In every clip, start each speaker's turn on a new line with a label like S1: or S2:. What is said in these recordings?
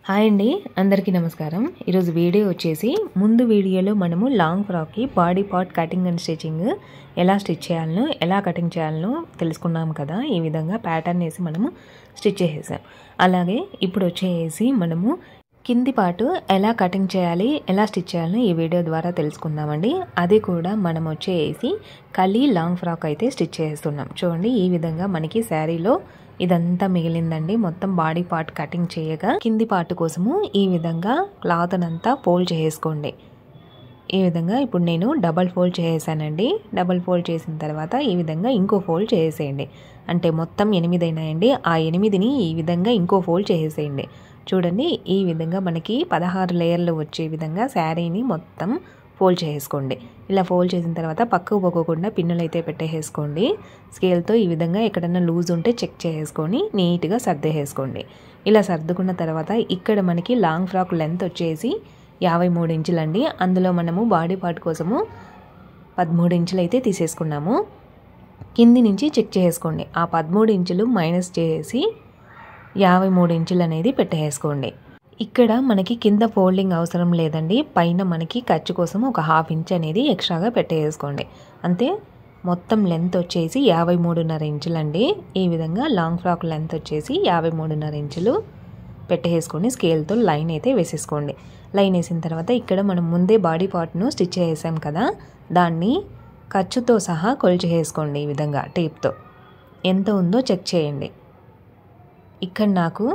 S1: Hi అండి, అందరికీ నమస్కారం. ఈరోజు వీడియో వచ్చేసి ముందు వీడియోలో మనము లాంగ్ ఫ్రాక్కి body part cutting and stitching ఎలా స్టిచ్ చేయాలనో ఎలా కటింగ్ చేయాలనో తెలుసుకున్నాం కదా. ఈ విధంగా ప్యాటర్న్ వేసి మనము స్టిచ్ చేసేసాం. అలాగే ఇప్పుడు వచ్చేసి మనము కింది పార్ట్ ఎలా కటింగ్ చేయాలి, ఎలా స్టిచ్ చేయాలని ఈ వీడియో ద్వారా తెలుసుకుందామండి. అది కూడా మనం వచ్చేసి కలీ లాంగ్ ఫ్రాక్ అయితే స్టిచ్ చేస్తున్నాం. చూడండి, ఈ విధంగా మనకి శారీలో ఇదంతా మిగిలిందండి. మొత్తం బాడీ పార్ట్ కటింగ్ చేయగా కింది పార్ట్ కోసము ఈ విధంగా క్లాత్ అంతా ఫోల్డ్ చేసుకోండి. ఈ విధంగా ఇప్పుడు నేను డబల్ ఫోల్డ్ చేసేసానండి. డబల్ ఫోల్డ్ చేసిన తర్వాత ఈ విధంగా ఇంకో ఫోల్డ్ చేసేయండి. అంటే మొత్తం 8 అయినాయండి. ఆ 8ని ఈ విధంగా ఇంకో ఫోల్డ్ చేసేయండి. చూడండి, ఈ విధంగా మనకి 16 లేయర్లు వచ్చే విధంగా శారీని మొత్తం ఫోల్డ్ చేసుకోండి. ఇలా ఫోల్డ్ చేసిన తర్వాత పక్కకు పోకోకుండా పిన్నులు అయితే పెట్టేసుకోండి. స్కేల్తో ఈ విధంగా ఎక్కడన్నా లూజ్ ఉంటే చెక్ చేసుకొని నీట్గా సర్దేసుకోండి. ఇలా సర్దుకున్న తర్వాత ఇక్కడ మనకి లాంగ్ ఫ్రాక్ లెంత్ వచ్చేసి 53 ఇంచులండి. అందులో మనము బాడీ పార్ట్ కోసము 13 ఇంచులు అయితే తీసేసుకున్నాము. కింది నుంచి చెక్ చేసుకోండి. ఆ 13 ఇంచులు మైనస్ చేసి 53 ఇంచులు అనేది పెట్టేసుకోండి. ఇక్కడ మనకి కింద ఫోల్డింగ్ అవసరం లేదండి. పైన మనకి ఖర్చు కోసం ఒక 1/2 ఇంచ్ అనేది ఎక్స్ట్రాగా పెట్టేసుకోండి. అంతే. మొత్తం లెంత్ వచ్చేసి 53.5 ఇంచులండి. ఈ విధంగా లాంగ్ ఫ్రాక్ లెంత్ వచ్చేసి 53.5 ఇంచులు పెట్టేసుకొని స్కేల్తో లైన్ అయితే వేసేసుకోండి. లైన్ వేసిన తర్వాత ఇక్కడ మనం ముందే బాడీ పార్ట్ను స్టిచ్ చేసాం కదా, దాన్ని ఖర్చుతో సహా కొలిచేసుకోండి. ఈ విధంగా టేప్తో ఎంత ఉందో చెక్ చేయండి. ఇక్కడ నాకు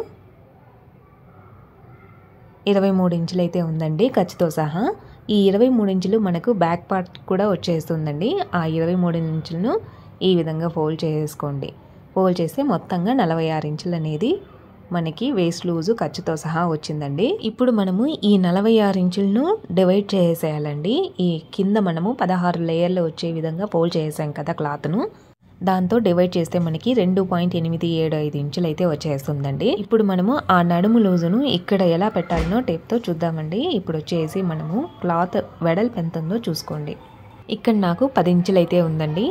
S1: 23 ఇంచులు అయితే ఉందండి ఖర్చుతో సహా. ఈ 23 ఇంచులు మనకు బ్యాక్ పార్ట్ కూడా వచ్చేస్తుందండి. ఆ 23 ఇంచులను ఈ విధంగా ఫోల్డ్ చేసుకోండి. ఫోల్డ్ చేస్తే మొత్తంగా 46 ఇంచులు అనేది మనకి వేస్ట్ లూజు ఖర్చుతో సహా వచ్చిందండి. ఇప్పుడు మనము ఈ 46 ఇంచులను డివైడ్ చేసేయాలండి. ఈ కింద మనము 16 లేయర్లు వచ్చే విధంగా ఫోల్డ్ చేసాం కదా క్లాత్ను, దాంతో డివైడ్ చేస్తే మనకి 2.875 ఇంచులు అయితే వచ్చేస్తుందండి. ఇప్పుడు మనము ఆ నడుము లూజును ఇక్కడ ఎలా పెట్టాలనో టేప్తో చూద్దామండి. ఇప్పుడు వచ్చేసి మనము క్లాత్ వెడల్పు ఎంత ఉందో చూసుకోండి. ఇక్కడ నాకు 10 ఇంచులు అయితే ఉందండి.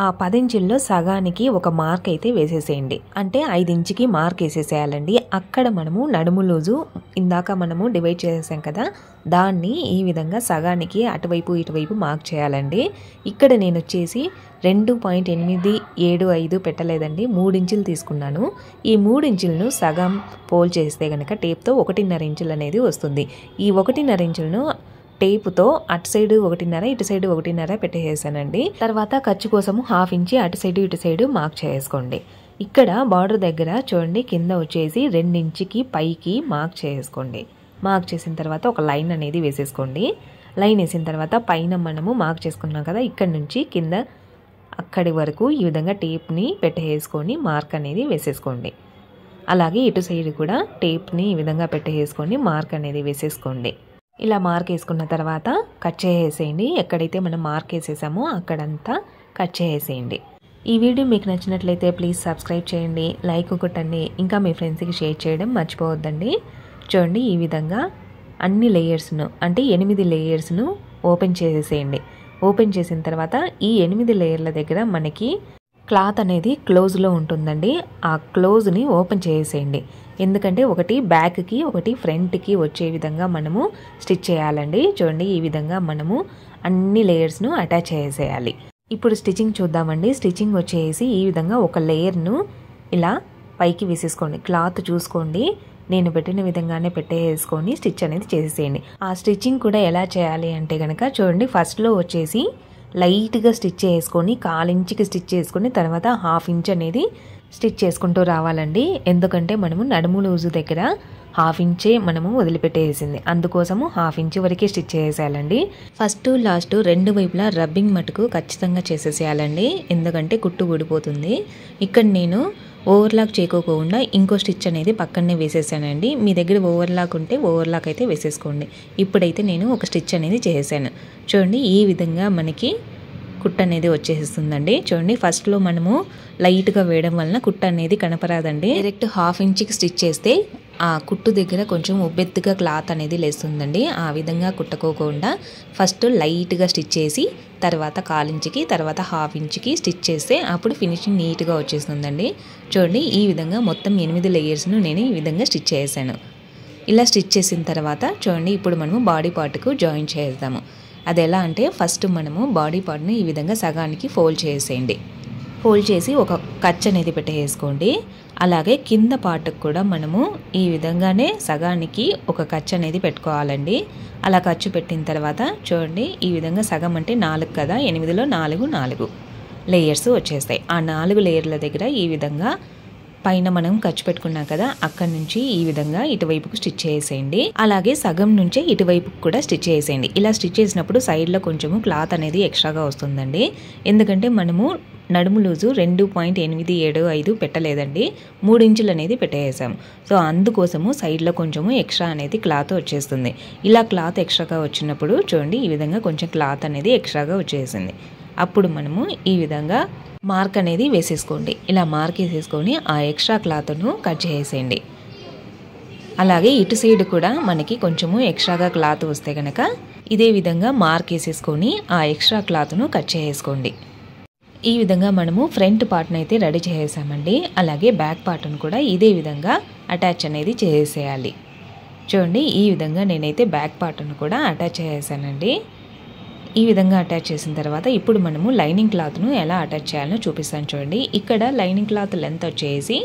S1: ఆ 10 ఇంచుల్లో సగానికి ఒక మార్క్ అయితే వేసేసేయండి. అంటే 5 ఇంచుకి మార్క్ వేసేసేయాలండి. అక్కడ మనము నడుము లూజు ఇందాక మనము డివైడ్ చేసేసాం కదా, దాన్ని ఈ విధంగా సగానికి అటువైపు ఇటువైపు మార్క్ చేయాలండి. ఇక్కడ నేను వచ్చేసి 2.875 పెట్టలేదండి, 3 ఇంచులు తీసుకున్నాను. ఈ 3 ఇంచులను సగం ఫోల్డ్ చేస్తే కనుక టేప్తో 1.5 ఇంచులు అనేది వస్తుంది. ఈ 1.5 ఇంచులను టేపుతో అటు సైడ్ 1.5 ఇటు సైడ్ 1.5 పెట్టేసానండి. తర్వాత ఖర్చు కోసము 1/2 ఇంచి అటు సైడ్ ఇటు సైడ్ మార్క్ చేసుకోండి. ఇక్కడ బార్డర్ దగ్గర చూడండి, కింద వచ్చేసి 2 ఇంచుకి పైకి మార్క్ చేసుకోండి. మార్క్ చేసిన తర్వాత ఒక లైన్ అనేది వేసేసుకోండి. లైన్ వేసిన తర్వాత పైన మనము మార్క్ చేసుకున్నాం కదా, ఇక్కడ నుంచి కింద అక్కడి వరకు ఈ విధంగా టేప్ని పెట్టేసుకొని మార్క్ అనేది వేసేసుకోండి. అలాగే ఇటు సైడ్ కూడా టేప్ని ఈ విధంగా పెట్టేసుకొని మార్క్ అనేది వేసేసుకోండి. ఇలా మార్క్ వేసుకున్న తర్వాత కట్ చేసేయండి. ఎక్కడైతే మనం మార్క్ వేసేసామో అక్కడంతా కట్ చేసేయండి. ఈ వీడియో మీకు నచ్చినట్లయితే ప్లీజ్ సబ్స్క్రైబ్ చేయండి, లైక్ కొట్టండి, ఇంకా మీ ఫ్రెండ్స్కి షేర్ చేయడం మర్చిపోవద్దండి. చూడండి, ఈ విధంగా అన్ని లేయర్స్ను అంటే 8 లేయర్స్ను ఓపెన్ చేసేసేయండి. ఓపెన్ చేసిన తర్వాత ఈ 8 లేయర్ల దగ్గర మనకి క్లాత్ అనేది క్లోజ్లో ఉంటుందండి. ఆ క్లోజ్ని ఓపెన్ చేసేయండి. ఎందుకంటే ఒకటి బ్యాక్కి ఒకటి ఫ్రంట్కి వచ్చే విధంగా మనము స్టిచ్ చేయాలండి. చూడండి, ఈ విధంగా మనము అన్ని లేయర్స్ను అటాచ్ చేసేయాలి. ఇప్పుడు స్టిచ్చింగ్ చూద్దామండి. స్టిచ్చింగ్ వచ్చేసి ఈ విధంగా ఒక లేయర్ను ఇలా పైకి వేసేసుకోండి. క్లాత్ చూసుకోండి, నేను పెట్టిన విధంగానే పెట్టేసుకొని స్టిచ్ అనేది చేసేయండి. ఆ స్టిచ్చింగ్ కూడా ఎలా చేయాలి అంటే కనుక చూడండి, ఫస్ట్లో వచ్చేసి లైట్గా స్టిచ్ చేసుకొని 1/4 ఇంచుకి స్టిచ్ చేసుకొని తర్వాత 1/2 ఇంచ్ అనేది స్టిచ్ చేసుకుంటూ రావాలండి. ఎందుకంటే మనము నడుము లూజు దగ్గర 1/2 ఇంచే మనము వదిలిపెట్టేసింది, అందుకోసము 1/2 ఇంచ్ వరకే స్టిచ్ చేసేయాలండి. ఫస్ట్ లాస్ట్ 2 వైపులా రబ్బింగ్ మటుకు ఖచ్చితంగా చేసేసేయాలండి, ఎందుకంటే కుట్టు ఊడిపోతుంది. ఇక్కడ నేను ఓవర్లాక్ చేయకోకుండా ఇంకో స్టిచ్ అనేది పక్కనే వేసేసానండి. మీ దగ్గర ఓవర్లాక్ ఉంటే ఓవర్లాక్ అయితే వేసేసుకోండి. ఇప్పుడైతే నేను ఒక స్టిచ్ అనేది చేసాను. చూడండి, ఈ విధంగా మనకి కుట్టు అనేది వచ్చేస్తుందండి. చూడండి, ఫస్ట్లో మనము లైట్గా వేయడం వలన కుట్టు అనేది కనపరాదండి. డైరెక్ట్ 1/2 ఇంచుకి స్టిచ్ చేస్తే ఆ కుట్టు దగ్గర కొంచెం ఉబ్బెత్తుగా క్లాత్ అనేది లేస్తుందండి. ఆ విధంగా కుట్టుకోకుండా ఫస్ట్ లైట్గా స్టిచ్ చేసి తర్వాత 1/4 ఇంచుకి తర్వాత 1/2 ఇంచుకి స్టిచ్ చేస్తే అప్పుడు ఫినిషింగ్ నీట్గా వచ్చేస్తుందండి. చూడండి, ఈ విధంగా మొత్తం 8 లేయర్స్ను నేను ఈ విధంగా స్టిచ్ చేశాను. ఇలా స్టిచ్ చేసిన తర్వాత చూడండి ఇప్పుడు మనము బాడీ పార్ట్కు జాయిన్ చేద్దాము. అది ఎలా అంటే ఫస్ట్ మనము బాడీ పార్ట్ని ఈ విధంగా సగానికి ఫోల్డ్ చేసేయండి. ఫోల్డ్ చేసి ఒక ఖర్చు అనేది పెట్టేసుకోండి. అలాగే కింద పార్ట్కి కూడా మనము ఈ విధంగానే సగానికి ఒక ఖర్చు అనేది పెట్టుకోవాలండి. అలా ఖర్చు పెట్టిన తర్వాత చూడండి ఈ విధంగా సగం అంటే 4 కదా, 8లో 4 లేయర్స్ వచ్చేస్తాయి. ఆ 4 లేయర్ల దగ్గర ఈ విధంగా పైన మనం ఖర్చు పెట్టుకున్నాం కదా, అక్కడి నుంచి ఈ విధంగా ఇటువైపుకు స్టిచ్ చేసేయండి. అలాగే సగం నుంచే ఇటువైపుకు కూడా స్టిచ్ చేసేయండి. ఇలా స్టిచ్ చేసినప్పుడు సైడ్లో కొంచెము క్లాత్ అనేది ఎక్స్ట్రాగా వస్తుందండి. ఎందుకంటే మనము నడుము లూజు 2.875 పెట్టలేదండి, 3 ఇంచులు అనేది పెట్టేసాము. సో అందుకోసము సైడ్లో కొంచెము ఎక్స్ట్రా అనేది క్లాత్ వచ్చేస్తుంది. ఇలా క్లాత్ ఎక్స్ట్రాగా వచ్చినప్పుడు చూడండి ఈ విధంగా కొంచెం క్లాత్ అనేది ఎక్స్ట్రాగా వచ్చేసింది. అప్పుడు మనము ఈ విధంగా మార్క్ అనేది వేసేసుకోండి. ఇలా మార్క్ వేసేసుకొని ఆ ఎక్స్ట్రా క్లాత్ను కట్ చేసేయండి. అలాగే ఇటు సైడ్ కూడా మనకి కొంచెము ఎక్స్ట్రాగా క్లాత్ వస్తే కనుక ఇదే విధంగా మార్క్ వేసేసుకొని ఆ ఎక్స్ట్రా క్లాత్ను కట్ చేసుకోండి. ఈ విధంగా మనము ఫ్రంట్ పార్ట్ని అయితే రెడీ చేసేసామండి. అలాగే బ్యాక్ పార్ట్ను కూడా ఇదే విధంగా అటాచ్ అనేది చేసేయాలి. చూడండి ఈ విధంగా నేనైతే బ్యాక్ పార్ట్ను కూడా అటాచ్ చేసేసానండి. ఈ విధంగా అటాచ్ చేసిన తర్వాత ఇప్పుడు మనము లైనింగ్ క్లాత్ను ఎలా అటాచ్ చేయాలో చూపిస్తాను చూడండి. ఇక్కడ లైనింగ్ క్లాత్ లెంత్ వచ్చేసి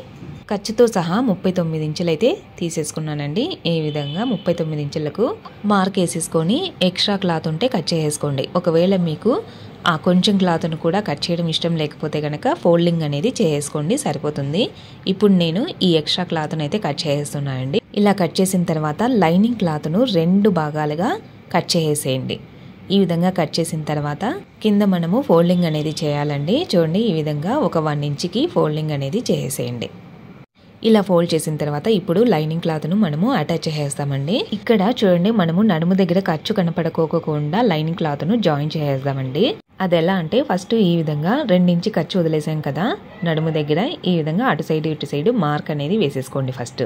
S1: ఖర్చుతో సహా 39 ఇంచులు అయితే తీసేసుకున్నానండి. ఈ విధంగా 39 ఇంచులకు మార్క్ వేసేసుకొని ఎక్స్ట్రా క్లాత్ ఉంటే కట్ చేసుకోండి. ఒకవేళ మీకు ఆ కొంచెం క్లాత్ను కూడా కట్ చేయడం ఇష్టం లేకపోతే కనుక ఫోల్డింగ్ అనేది చేసుకోండి, సరిపోతుంది. ఇప్పుడు నేను ఈ ఎక్స్ట్రా క్లాత్ను అయితే కట్ చేస్తున్నానండి. ఇలా కట్ చేసిన తర్వాత లైనింగ్ క్లాత్ను 2 భాగాలుగా కట్ చేసేయండి. ఈ విధంగా కట్ చేసిన తర్వాత కింద మనము ఫోల్డింగ్ అనేది చేయాలండి. చూడండి ఈ విధంగా ఒక 1 ఇంచుకి ఫోల్డింగ్ అనేది చేసేయండి. ఇలా ఫోల్డ్ చేసిన తర్వాత ఇప్పుడు లైనింగ్ క్లాత్ను మనము అటాచ్ చేసేస్తామండి. ఇక్కడ చూడండి మనము నడుము దగ్గర ఖర్చు కనపడకోకుండా లైనింగ్ క్లాత్ను జాయిన్ చేసేద్దామండి. అది ఎలా అంటే ఫస్ట్ ఈ విధంగా 2 ఇంచు ఖర్చు వదిలేసాం కదా నడుము దగ్గర, ఈ విధంగా అటు సైడ్ ఇటు సైడ్ మార్క్ అనేది వేసేసుకోండి. ఫస్ట్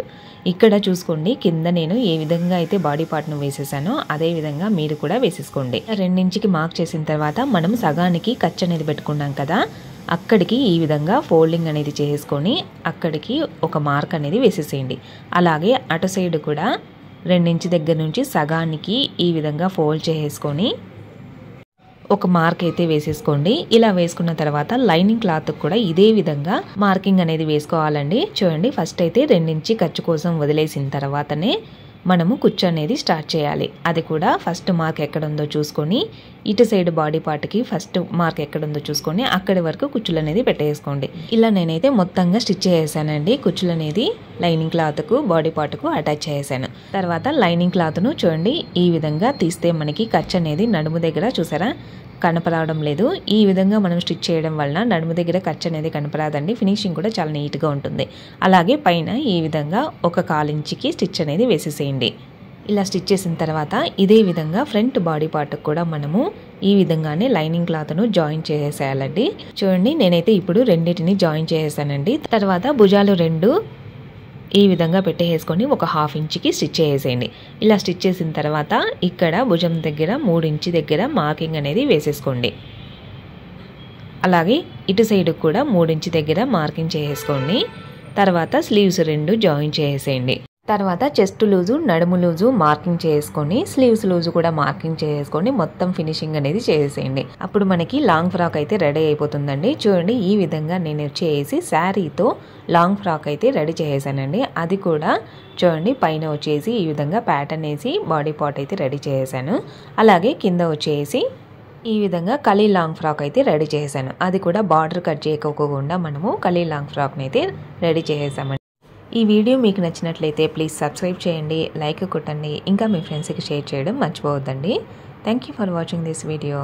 S1: ఇక్కడ చూసుకోండి కింద నేను ఏ విధంగా అయితే బాడీ పార్ట్ను వేసేసానో అదే విధంగా మీరు కూడా వేసేసుకోండి. 2 ఇంచుకి మార్క్ చేసిన తర్వాత మనం సగానికి ఖర్చు అనేది పెట్టుకున్నాం కదా, అక్కడికి ఈ విధంగా ఫోల్డింగ్ అనేది చేసుకొని అక్కడికి ఒక మార్క్ అనేది వేసేసేయండి. అలాగే అటు సైడ్ కూడా 2 ఇంచు దగ్గర నుంచి సగానికి ఈ విధంగా ఫోల్డ్ చేసుకొని ఒక మార్క్ అయితే వేసేసుకోండి. ఇలా వేసుకున్న తర్వాత లైనింగ్ క్లాత్ కూడా ఇదే విధంగా మార్కింగ్ అనేది వేసుకోవాలండి. చూడండి ఫస్ట్ అయితే 2 ఇంచు ఖర్చు కోసం వదిలేసిన తర్వాతనే మనము కుచ్చు అనేది స్టార్ట్ చేయాలి. అది కూడా ఫస్ట్ మార్క్ ఎక్కడ ఉందో చూసుకొని ఇటు సైడ్ బాడీ పార్ట్కి ఫస్ట్ మార్క్ ఎక్కడ ఉందో చూసుకొని అక్కడి వరకు కుచ్చులు అనేది పెట్టేసుకోండి. ఇలా నేనైతే మొత్తంగా స్టిచ్ చేసానండి. కుచ్చులు అనేది లైనింగ్ క్లాత్కు బాడీ పార్ట్కు అటాచ్ చేసాను. తర్వాత లైనింగ్ క్లాత్ను చూడండి ఈ విధంగా తీస్తే మనకి ఖర్చు అనేది నడుము దగ్గర చూసారా కనపరావడం లేదు. ఈ విధంగా మనం స్టిచ్ చేయడం వలన నడుము దగ్గర ఖర్చు అనేది కనపరాదండి. ఫినిషింగ్ కూడా చాలా నీట్గా ఉంటుంది. అలాగే పైన ఈ విధంగా ఒక 1/4 ఇంచుకి స్టిచ్ అనేది వేసేసేయండి. ఇలా స్టిచ్ చేసిన తర్వాత ఇదే విధంగా ఫ్రంట్ బాడీ పార్ట్కి కూడా మనము ఈ విధంగానే లైనింగ్ క్లాత్ను జాయిన్ చేసేయాలండి. చూడండి నేనైతే ఇప్పుడు రెండింటిని జాయిన్ చేసేసానండి. తర్వాత భుజాలు 2 ఈ విధంగా పెట్టేసుకొని ఒక 1/2 ఇంచుకి స్టిచ్ చేసేయండి. ఇలా స్టిచ్ చేసిన తర్వాత ఇక్కడ భుజం దగ్గర 3 ఇంచు దగ్గర మార్కింగ్ అనేది వేసేసుకోండి. అలాగే ఇటు సైడ్ కూడా 3 ఇంచు దగ్గర మార్కింగ్ చేసుకోండి. తర్వాత స్లీవ్స్ 2 జాయిన్ చేసేయండి. తర్వాత చెస్ట్ లూజు నడుము లూజు మార్కింగ్ చేసుకొని స్లీవ్స్ లూజు కూడా మార్కింగ్ చేసుకొని మొత్తం ఫినిషింగ్ అనేది చేసేయండి. అప్పుడు మనకి లాంగ్ ఫ్రాక్ అయితే రెడీ అయిపోతుందండి. చూడండి ఈ విధంగా నేను వచ్చేసి శారీతో లాంగ్ ఫ్రాక్ అయితే రెడీ చేసేసానండి. అది కూడా చూడండి పైన వచ్చేసి ఈ విధంగా ప్యాటర్న్ వేసి బాడీ పార్ట్ అయితే రెడీ చేసేసాను. అలాగే కింద వచ్చేసి ఈ విధంగా కలీ లాంగ్ ఫ్రాక్ అయితే రెడీ చేశాను. అది కూడా బార్డర్ కట్ చేయకోకుండా మనము కలీ లాంగ్ ఫ్రాక్ని అయితే రెడీ చేసేసామండి. ఈ వీడియో మీకు నచ్చినట్లయితే ప్లీజ్ సబ్స్క్రైబ్ చేయండి, లైక్ కొట్టండి, ఇంకా మీ ఫ్రెండ్స్కి షేర్ చేయడం మర్చిపోవద్దండి. Thank you for watching this video.